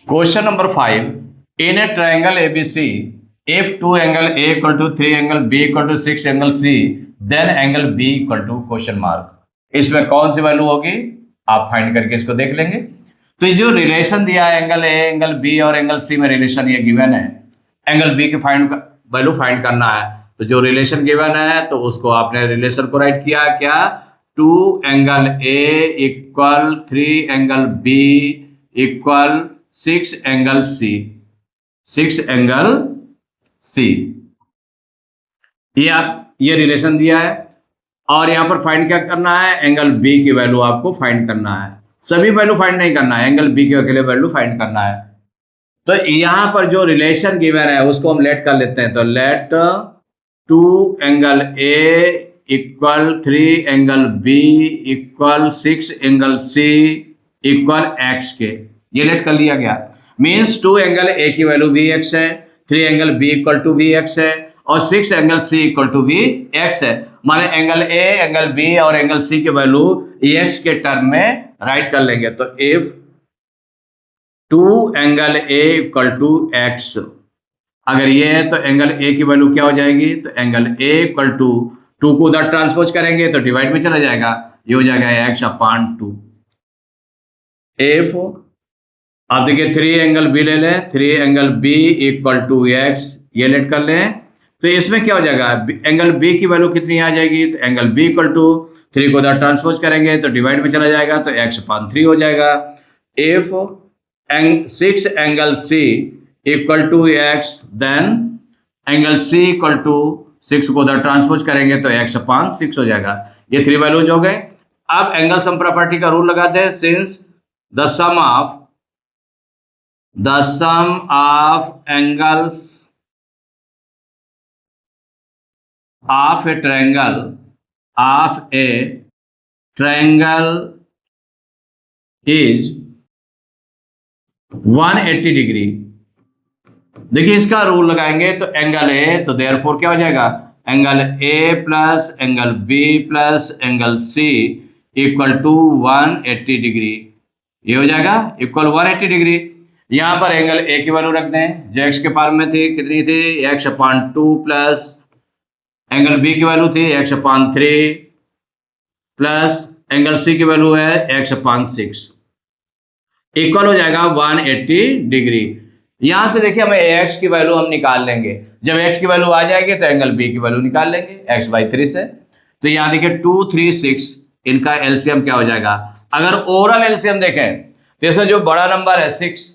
Question number 5. In a triangle ABC, if 2 angle A equal to 3 angle B equal to 6 angle C, then angle B equal to question mark. इसमें कौन सी value होगी आप find करके इसको देख लेंगे। तो ये जो रिलेशन दिया है एंगल ए एंगल बी और एंगल सी में रिलेशन ये गिवन है, एंगल बी की वैल्यू फाइंड करना है। तो जो रिलेशन गिवन है तो उसको आपने रिलेशन को राइट किया क्या, 2 angle A equal 3 angle B equal 6 angle C, 6 angle C. ये रिलेशन दिया है और यहां पर फाइंड क्या करना है, एंगल बी की वैल्यू आपको फाइंड करना है। सभी वैल्यू फाइंड नहीं करना है, एंगल बी की अकेले वैल्यू फाइंड करना है। तो यहां पर जो रिलेशन गिवन है उसको हम लेट कर लेते हैं। तो let 2 angle A equal 3 angle B equal 6 angle C equal x के, ये लेट कर लिया गया। मीन्स 2 एंगल ए की वैल्यू वी एक्स है, 3 angle B equal to be x है और 6 angle C equal to be x है। माने एंगल ए एंगल बी और एंगल सी की वैल्यू एक्स के टर्म में राइट कर लेंगे। तो if 2 angle A equal to x, अगर ये है तो एंगल ए की वैल्यू क्या हो जाएगी, तो एंगल ए इक्वल टू 2 को उधर ट्रांसपोज करेंगे तो डिवाइड में चला जाएगा, ये हो जाएगा एक्स अपॉन 2। इफ आप देखिए 3 एंगल बी ले लें, 3 angle B equal to x, ये लेट कर लें। तो इसमें क्या हो जाएगा, एंगल बी की वैल्यू कितनी आ जाएगी, तो एंगल बी इक्वल टू 3 को उधर ट्रांसपोज करेंगे तो डिवाइड में चला जाएगा तो एक्स अपॉन 3 हो जाएगा। If 6 angle C equal to x, then angle C equal to 6 को उधर ट्रांसपोज करेंगे तो एक्स अपॉन 6 हो जाएगा। ये 3 वैल्यूज हो गए। अब एंगल सम प्रॉपर्टी का रूल लगाते हैं। Since the sum of angles of a triangle is 180 degree. देखिए इसका रूल लगाएंगे तो एंगल ए, तो देयरफॉर क्या हो जाएगा, angle A plus angle B plus angle C equal to 180 degree, ये हो जाएगा इक्वल 180 डिग्री। यहां पर एंगल ए की वैल्यू रख दें जो एक्स के फॉर्म में थी, कितनी थी, x upon 2 plus angle B की वैल्यू थी x upon 3 plus angle C की वैल्यू है एक्स अपॉन 6, इक्वल हो जाएगा 180 डिग्री। यहां से देखिए हमें एक्स की वैल्यू हम निकाल लेंगे। जब एक्स की वैल्यू आ जाएगी तो एंगल बी की वैल्यू निकाल लेंगे एक्स बाई 3 से। तो यहां देखिए 2 3 6, इनका एलसीएम क्या हो जाएगा। अगर ओवरऑल एलसीएम देखें तो इसमें जो बड़ा नंबर है 6,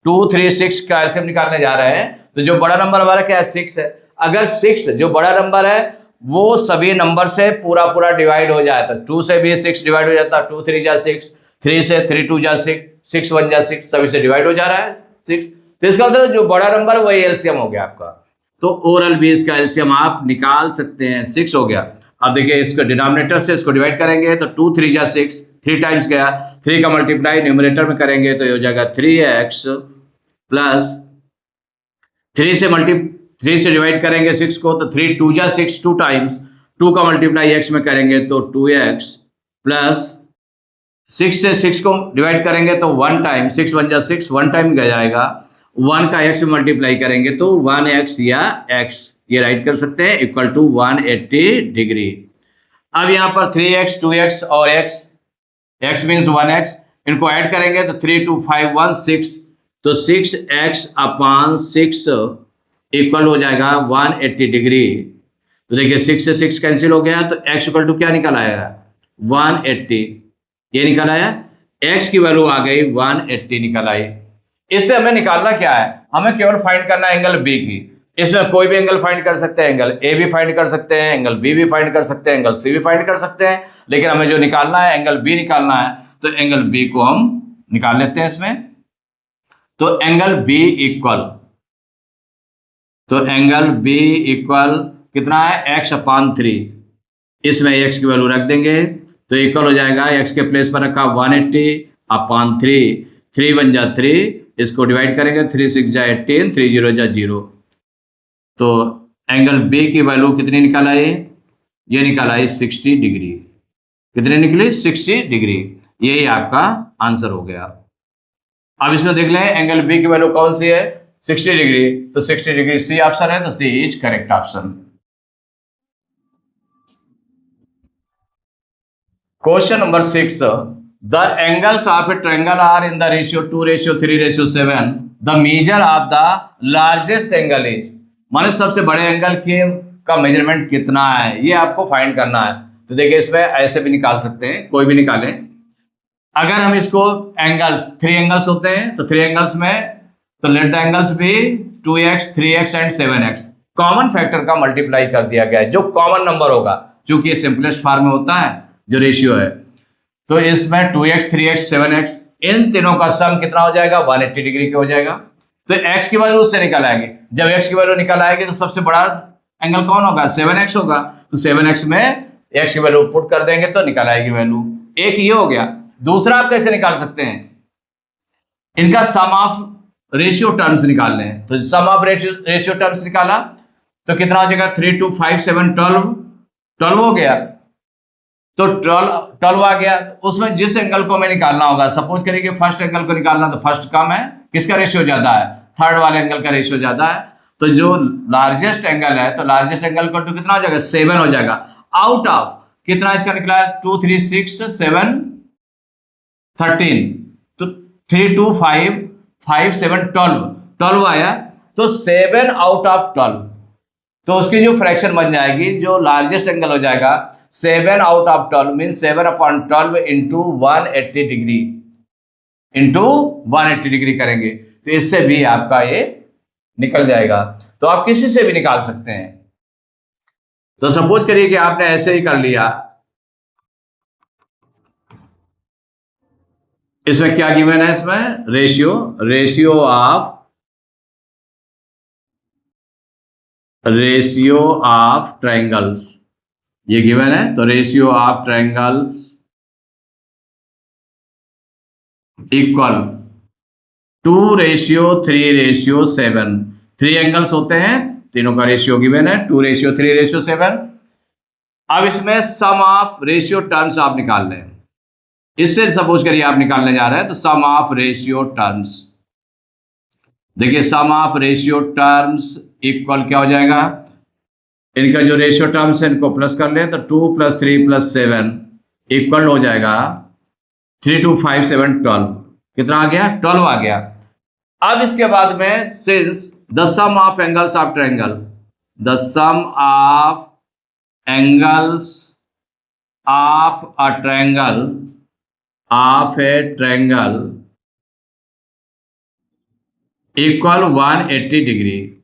2 3 6 का एलसीएम निकालने जा रहे हैं, तो जो बड़ा नंबर हमारा क्या है 6 है। अगर 6 जो बड़ा नंबर है वो सभी नंबर से पूरा डिवाइड हो जाए तो 2 से भी 6 डिवाइड हो जाता है, 2 3 जा 6, 3 से 3 2 जा 6, 6 1 जा 6, सभी से डिवाइड हो जा रहा है 6। तो इसका मतलब जो बड़ा नंबर है वही एलसीएम हो गया आपका। तो ओवरऑल भी इसका एलसीएम आप निकाल सकते हैं, 6 हो गया। अब देखिए इसको डिनोमिनेटर से इसको डिवाइड करेंगे तो 2 3 जा 6, 3 टाइम्स गया, 3 का मल्टीप्लाई न्यूमरेटर में करेंगे तो ये हो जाएगा 3x प्लस 3 से डिवाइड करेंगे 6 को तो 3 2 जा 6, 2 टाइम्स, 2 का मल्टीप्लाई x में करेंगे तो 2x प्लस 6 से 6 को डिवाइड करेंगे तो 1 टाइम, 6 1 जा 6, 1 टाइम गया जाएगा, 1 का x में मल्टीप्लाई करेंगे तो 1x या x, ये राइट कर सकते हैं इक्वल टू 180 डिग्री। अब यहाँ पर 3x 2x और x मीन्स 1x, इनको ऐड करेंगे तो 3 2 5 1 6, तो 6x अपॉन 6 इक्वल हो जाएगा 180 डिग्री। तो देखिए 6 से 6 कैंसिल हो गया तो x इक्वल टू क्या निकल आएगा 180, ये निकल आया, x की वैल्यू आ गई 180 निकल आई। इससे हमें निकालना क्या है, हमें केवल फाइंड करना है एंगल b की। इसमें कोई भी एंगल फाइंड कर सकते हैं, एंगल a भी फाइंड कर सकते हैं, एंगल b भी फाइंड कर सकते हैं, एंगल c भी फाइंड कर सकते हैं, लेकिन हमें जो निकालना है एंगल b निकालना है। तो एंगल b को हम निकाल लेते हैं इसमें। तो एंगल b इक्वल कितना है, x अपॉन 3, इसमें x की वैल्यू रख देंगे तो इक्वल हो जाएगा, x के प्लेस पर रखा 180 अपॉन 3, 3 1 जा 3, इसको डिवाइड करेंगे 3 6 जा 18, 3 0 जा 0। तो एंगल b की वैल्यू कितनी निकाल आई, ये निकाल आई 60 डिग्री। कितनी निकली, 60 डिग्री। यही आपका आंसर हो गया। अब इसमें देख लें एंगल बी की वैल्यू कौन सी है, 60 डिग्री, तो 60 डिग्री सी ऑप्शन है, तो C is correct option. Question number 6, the angles of a triangle are in the ratio 2:3:7। The measure of the largest angle is, माने सबसे बड़े एंगल के का मेजरमेंट कितना है, ये आपको फाइंड करना है। तो देखिए इसमें ऐसे भी निकाल सकते हैं, कोई भी निकालें। अगर हम इसको एंगल्स, 3 एंगल्स होते हैं, तो 3 एंगल्स में, तो लेट द एंगल्स भी 2x 3x and 7x, common factor का मल्टीप्लाई कर दिया गया है, जो कॉमन नंबर होगा, क्योंकि ये सिंपलेस्ट फॉर्म में होता है जो रेशियो है। तो इसमें 2x 3x 7x, इन तीनों का सम कितना हो जाएगा, 180 डिग्री का हो जाएगा। तो x की वैल्यू उससे निकल आएगी, जब x की वैल्यू निकल आएगी तो सबसे बड़ा एंगल कौन होगा, 7x होगा। तो 7x में x की वैल्यू पुट कर देंगे तो निकल आएगी वैल्यू। एक ये हो गया। दूसरा आप कैसे निकाल सकते हैं, इनका सम ऑफ रेशियो टर्म्स निकालने हैं। तो सम ऑफ रेशियो टर्म्स निकाला तो कितना हो जाएगा, 3 2 5 7 12 हो गया। तो 12 आ गया, तो उसमें जिस एंगल को हमें निकालना होगा, सपोज करिए कि फर्स्ट एंगल को निकालना, तो फर्स्ट कम है, किसका रेशियो ज्यादा है, थर्ड वाले एंगल का रेशियो ज्यादा है। तो जो लार्जेस्ट एंगल है, तो लार्जेस्ट एंगल को कितना हो जाएगा, 7 हो जाएगा। आउट ऑफ कितना इसका निकला है, 2 3 6 7 13, तो 3 2 5 5 7 12 आया। तो 7 आउट ऑफ 12, तो उसकी जो फ्रैक्शन बन जाएगी, जो लार्जेस्ट एंगल हो जाएगा 7 out of 12 mean 7/12 into 180 degree, into 180 degree करेंगे तो इससे भी आपका ये निकल जाएगा। तो आप किसी से भी निकाल सकते हैं। तो सपोज करिए कि आपने ऐसे ही कर लिया, इसमें क्या गिवन है, इसमें रेशियो ऑफ ट्रायंगल्स ये गिवन है। तो ratio of triangles equal 2:3:7। 3 angles होते हैं, तीनों का रेशियो गिवन है 2:3:7। अब इसमें सम ऑफ रेशियो टर्म्स आप निकाल लें। इससे सपोज करिए आप निकालने जा रहे हैं, तो सम ऑफ रेशियो टर्म्स, देखिए sum of ratio terms equal क्या हो जाएगा, इनका जो रेशियो टर्म्स है इनको प्लस कर लें, तो 2 + 3 + 7 इक्वल हो जाएगा 3 2 5 7 12। कितना आ गया, 12 आ गया। अब इसके बाद में since the sum of angles of triangle, the sum of angles of a triangle of a triangle equal 180 degree,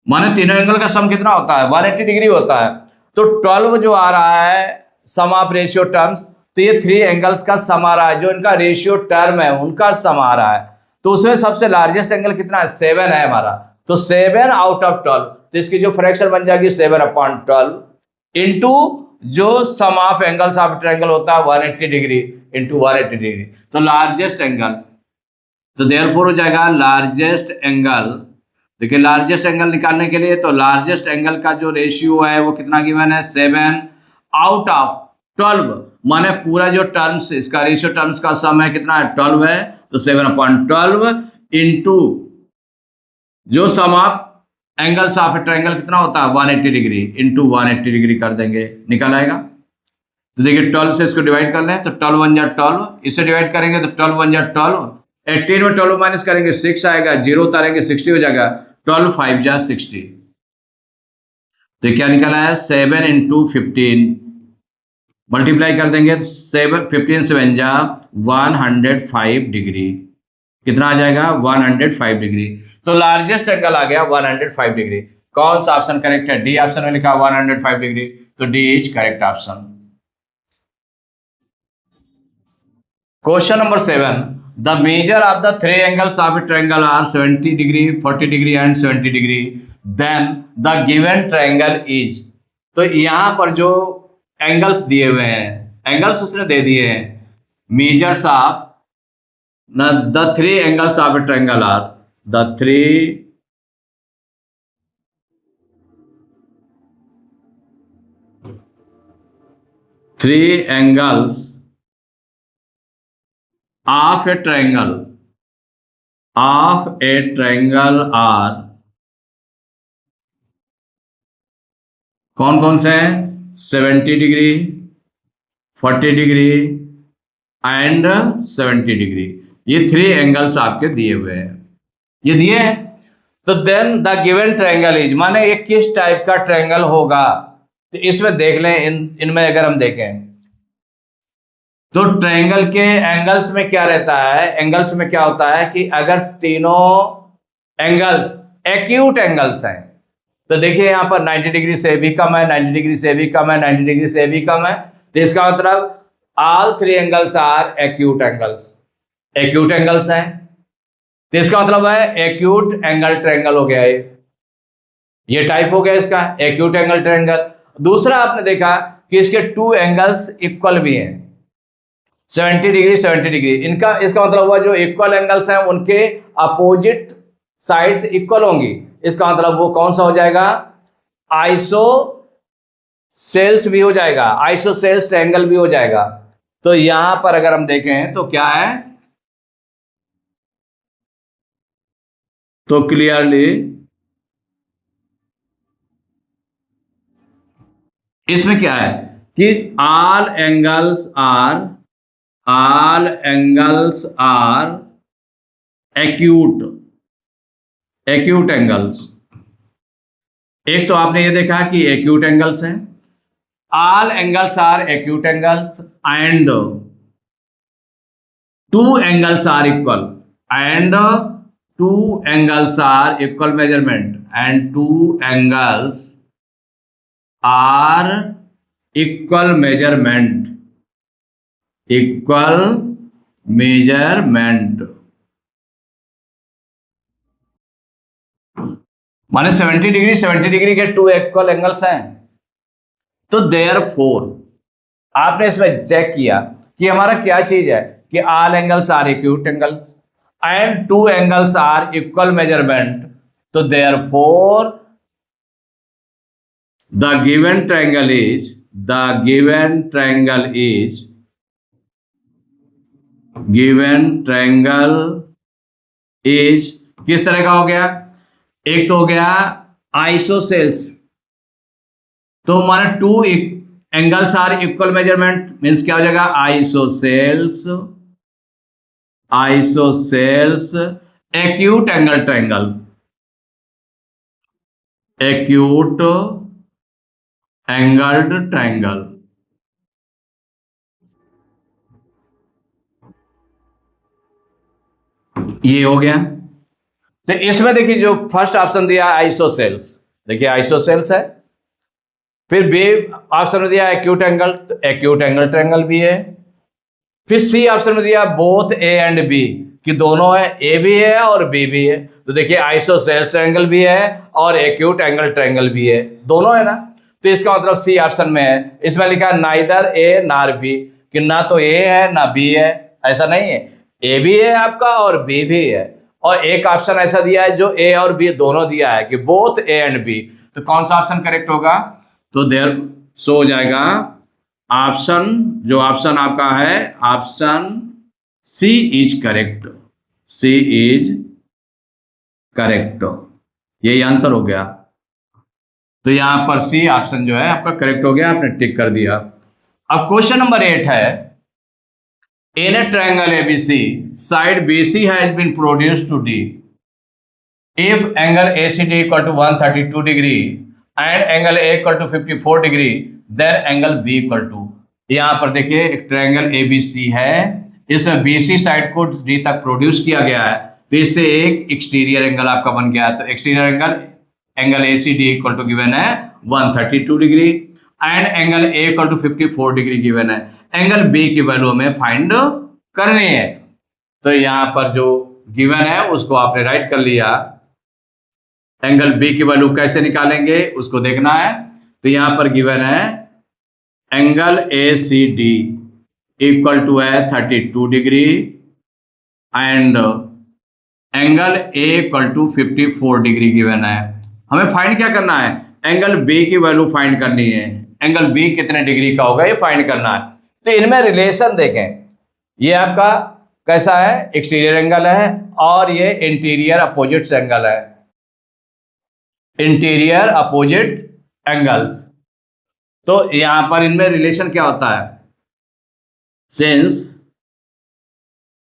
माने तीनों एंगल का सम कितना होता है, 180 डिग्री होता है। तो 12 जो आ रहा है सम ऑफ रेशियो टर्म्स, तो ये 3 एंगल्स का सम आ रहा है, जो इनका रेशियो टर्म है उनका सम आ रहा है। तो उसमें सबसे लार्जेस्ट एंगल कितना है, 7 है हमारा। तो 7 आउट ऑफ 12, तो इसकी जो फ्रैक्शन बन जाएगी 7/12 इंटू जो सम ऑफ एंगल्स ऑफ ट्रायंगल होता है 180 डिग्री इंटू 180 डिग्री, तो लार्जेस्ट एंगल, तो देयरफॉर हो जाएगा लार्जेस्ट एंगल। देखिए लार्जेस्ट एंगल निकालने के लिए, तो लार्जेस्ट एंगल का जो रेशियो है वो कितना गिवन है, 7 आउट ऑफ 12, माने पूरा जो टर्म्स, इसका रेशियो टर्म्स का सम है कितना है, 12 है। तो 7/12 इंटू जो सम ऑफ एंगल्स ऑफ ट्रायंगल कितना होता है, 180 डिग्री इंटू 180 डिग्री कर देंगे, निकल आएगा। तो देखिए 12 से इसको डिवाइड कर लें, तो 12 1 जा 12, इससे डिवाइड करेंगे तो 12 1 जा 12, 18 में 12 माइनस करेंगे 6 आएगा, 0 उतारेंगे 60 हो जाएगा, 12 5 जा 60। तो क्या निकला है, 7 इंटू 15 मल्टीप्लाई कर देंगे, 7 15 7 जा 105 डिग्री, कितना आ जाएगा, 105 डिग्री। तो लार्जेस्ट एंगल आ गया 105 डिग्री। कौन सा ऑप्शन करेक्ट है, डी ऑप्शन में लिखा 105 डिग्री, तो D is correct option. Question number 7, the measure of the 3 angles of a triangle are 70 degree 40 degree and 70 degree, then the given triangle is. तो यहां पर जो एंगल्स दिए हुए हैं, एंगल्स उसने दे दिए हैं, measures of the 3 angles of a triangle are the 3 angles of a triangle of a triangle are कौन कौन से हैं? 70 डिग्री, 40 डिग्री एंड 70 डिग्री। ये 3 एंगल्स आपके दिए हुए हैं, ये दिए हैं। तो then the given triangle is, माने ये किस टाइप का ट्रायंगल होगा, तो इसमें देख लें। इनमें अगर हम देखें तो ट्रायंगल के एंगल्स में क्या रहता है, एंगल्स में क्या होता है कि अगर तीनों एंगल्स एक्यूट एंगल्स हैं, तो देखिए यहां पर 90 डिग्री से भी कम है, 90 डिग्री से भी कम है, 90 डिग्री से भी कम है, तो इसका मतलब all 3 angles are acute angles, acute angles हैं, तो इसका मतलब है एक्यूट एंगल ट्रायंगल हो गया ये टाइप हो गया इसका एक्यूट एंगल ट्रायंगल। दूसरा आपने देखा कि इसके 2 एंगल्स इक्वल भी हैं, 70 डिग्री 70 डिग्री, इनका इसका मतलब हुआ जो इक्वल एंगल्स हैं उनके अपोजिट साइड्स इक्वल होंगी, इसका मतलब वो कौन सा हो जाएगा, आइसोसेल्स भी हो जाएगा, आइसोसेल्स ट्रायंगल भी हो जाएगा। तो यहां पर अगर हम देखें तो क्या है, तो क्लियरली इसमें क्या है कि all angles are acute angles. एक तो आपने ये देखा कि एक्यूट एंगल्स हैं, all angles are acute angles and 2 angles are equal, and 2 angles are equal measurement, and 2 angles are equal measurement, equal measurement माने 70 डिग्री के 2 इक्वल एंगल्स हैं। तो देयरफॉर आपने इसमें चेक किया कि हमारा क्या चीज है कि all angles are acute angles and 2 angles are equal measurement, तो therefore the given triangle is किस तरह का हो गया, एक तो हो गया आइसोसेल्स, तो हमारा 2 angles are equal measurement means क्या हो जाएगा, isosceles acute angle triangle, acute angled triangle. ये हो गया। तो इसमें देखिए जो फर्स्ट ऑप्शन दिया आइसोसेल्स, देखिए आइसोसेल्स है, फिर बी ऑप्शन में दिया एक्यूट एंगल, तो एक्यूट एंगल ट्रायंगल भी है। फिर सी ऑप्शन में दिया बोथ ए एंड बी, कि दोनों है, ए भी है और बी भी है, तो देखिए आइसोसेल्स ट्रायंगल भी है और एक्यूट एंगल ट्रायंगल भी है, दोनों है ना। तो इसका मतलब सी ऑप्शन में है, इसमें लिखा है नाइदर ए नार बी, कि ना तो ए है ना बी है, ऐसा नहीं है, ए भी है आपका और बी भी है। और एक ऑप्शन ऐसा दिया है जो ए और बी दोनों दिया है कि बोथ ए एंड बी, तो कौन सा ऑप्शन करेक्ट होगा, तो देयर सो हो जाएगा ऑप्शन, जो ऑप्शन आपका है option C is correct, C is correct, यही आंसर हो गया। तो यहां पर सी ऑप्शन जो है आपका करेक्ट हो गया, आपने टिक कर दिया। अब क्वेश्चन नंबर 8 है, in a triangle ABC side BC has been produced to D, if angle ACD equal to 132 degree and angle A equal to 54 degree, then angle B equal to, यहां पर देखिए एक ट्रायंगल एबीसी है, इसमें BC side को D तक produce किया गया है, तो इससे एक एक्सटीरियर एंगल आपका बन गया है। तो exterior angle ACD equal to given है 132 degree and angle A equal to 54 degree given है, एंगल बी की वैल्यू हमें फाइंड करनी है। तो यहां पर जो गिवन है उसको आपने राइट कर लिया, एंगल बी की वैल्यू कैसे निकालेंगे उसको देखना है। तो यहां पर गिवन है angle A C D equal to है 32 degree and angle A equal to 54 degree given है। हमें फाइंड क्या करना है, एंगल बी की वैल्यू फाइंड करनी है, एंगल बी कितने डिग्री का होगा ये फाइंड करना है। तो इनमें रिलेशन देखें, ये आपका कैसा है, एक्सटीरियर एंगल है और ये इंटीरियर अपोजिट एंगल है, इंटीरियर अपोजिट एंगल्स। तो यहां पर इनमें रिलेशन क्या होता है, since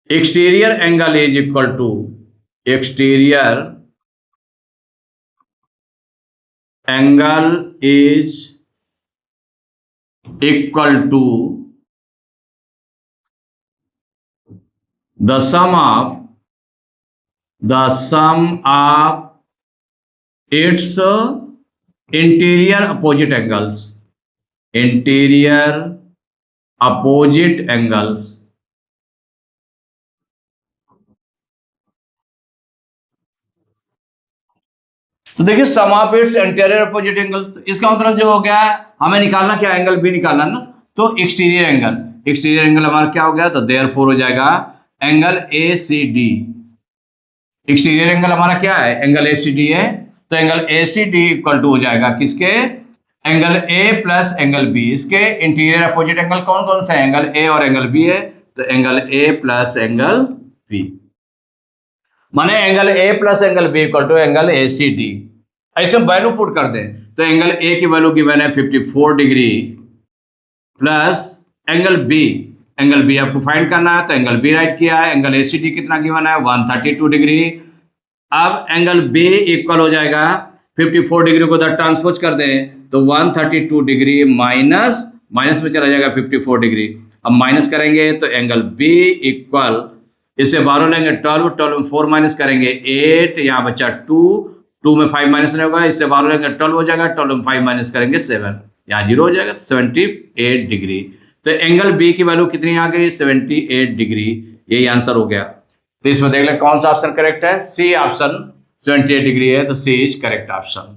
exterior angle is equal to exterior angle is equal to the sum of its interior opposite angles, interior opposite angles। तो देखिए sum of its interior opposite angles, इसका मतलब जो हो गया है हमें निकालना क्या, एंगल बी निकालना ना, तो एक्सटीरियर एंगल, एक्सटीरियर एंगल हमारा क्या हो गया, तो देयरफॉर हो जाएगा angle A C D. Exterior angle हमारा क्या है, एंगल ए सी डी है, तो angle A C D equal to हो जाएगा किसके, angle A plus angle B. इसके इंटीरियर अपोजिट एंगल कौन कौन से, एंगल ए और एंगल बी है, तो angle A plus angle B, माने angle A plus angle B equal to angle A C D. ऐसे वैल्यू पुट कर दें तो एंगल ए की वैल्यू गिवन है 54 डिग्री प्लस एंगल बी आपको फाइंड करना है, तो एंगल बी राइट किया है, एंगल ए सी डी कितना गिवन है 132 डिग्री। अब एंगल बी इक्वल हो जाएगा 54 डिग्री को उधर ट्रांसपोज कर दें तो 132 डिग्री माइनस में चला जाएगा 54 डिग्री। अब माइनस करेंगे तो एंगल बी इक्वल, इससे 12 लेंगे 12 में 4 माइनस करेंगे 8, यहाँ बचा 2 में 5 माइनस नहीं होगा, इससे 12 लेंगे 12 हो जाएगा, 12 में 5 माइनस करेंगे 7, यहाँ 0 हो जाएगा 78 डिग्री। तो एंगल बी की वैल्यू कितनी आ गई 78 डिग्री, यही आंसर हो गया। तो इसमें देख लें कौन सा ऑप्शन करेक्ट है, सी ऑप्शन 78 डिग्री है, तो सी इज करेक्ट ऑप्शन।